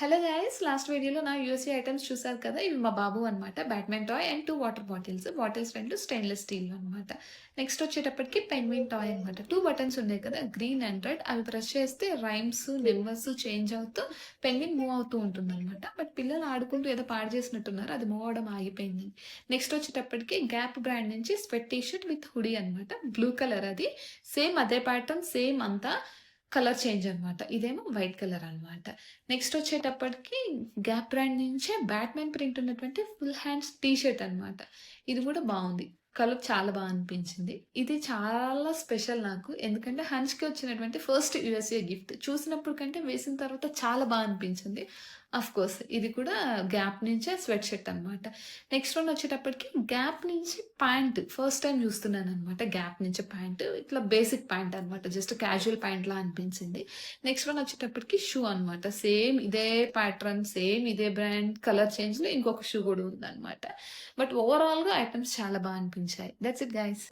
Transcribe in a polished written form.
Hello guys! Last వీడియోలో నా USA items చూసారు కదా! ఇవి మా బాబు అనమాట. Batman toy and 2 water bottles. Bottles 2 stainless స్టీల్‌వి అనమాట. నెక్స్ట్ వచ్చేటప్పటికి పెంగ్విన్ టాయ్ అనమాట. 2 బటన్స్ ఉన్నాయి కదా! Green and red. అవి ప్రెస్ చేస్తే రైమ్స్, నంబర్స్ చేంజ్ అవుతూ పెంగ్విన్ మూవ్ అవుతూ ఉంటుందనమాట. బట్ పిల్లలు ఆడుకుంటూ ఏదో పాడు చేసినట్టున్నారు. అది మూవ్ అవ్వడం ఆగిపోయింది. నెక్స్ట్ వచ్చేటప్పటికి గ్యాప్ బ్రాండ్ నుంచి sweat T shirt with hoodie అనమాట. బ్లూ కలర్ అది. సేమ్ అదే ప్యాటర్న్ సేమ్ అంతా. కలర్ చేంజ్ అనమాట. ఇదేమో వైట్ కలర్ అనమాట. నెక్స్ట్ వచ్చేటప్పటికి గ్యాప్ బ్రాండ్ నుంచే బ్యాట్‌మ్యాన్ ప్రింట్ ఉన్నటువంటి ఫుల్ హ్యాండ్స్ టీ షర్ట్ అనమాట. ఇది కూడా బావుంది. కలర్ చాలా అనిపించింది. ఇది చాలా స్పెషల్ నాకు. ఎందుకంటే హన్స్‌కి వచ్చినటువంటి ఫస్ట్ యూఎస్ఏ గిఫ్ట్. చూసినప్పుడు కంటే వేసిన తర్వాత చాలా అనిపించింది. ఆఫ్‌కోర్స్ ఇది కూడా గ్యాప్ నుంచే స్వెట్ షర్ట్ అనమాట. నెక్స్ట్ వన్ వచ్చేటప్పటికి గ్యాప్ నుంచి ప్యాంట్ ఫస్ట్ టైమ్ చూస్తున్నాననమాట. గ్యాప్ నుంచి ప్యాంట్. ఇట్లా బేసిక్ ప్యాంట్ అనమాట. జస్ట్ క్యాజువల్ ప్యాంట్‌లా అనిపించింది. నెక్స్ట్ వన్ వచ్చేటప్పటికి షూ అనమాట. సేమ్ ఇదే ప్యాటర్న్, సేమ్ ఇదే బ్రాండ్, కలర్ చేంజ్‌లో ఇంకొక షూ గూడా ఉందనమాట. బట్ ఓవరాల్‌గా ఐటెమ్స్ చాలా అనిపించాయి. That's it guys.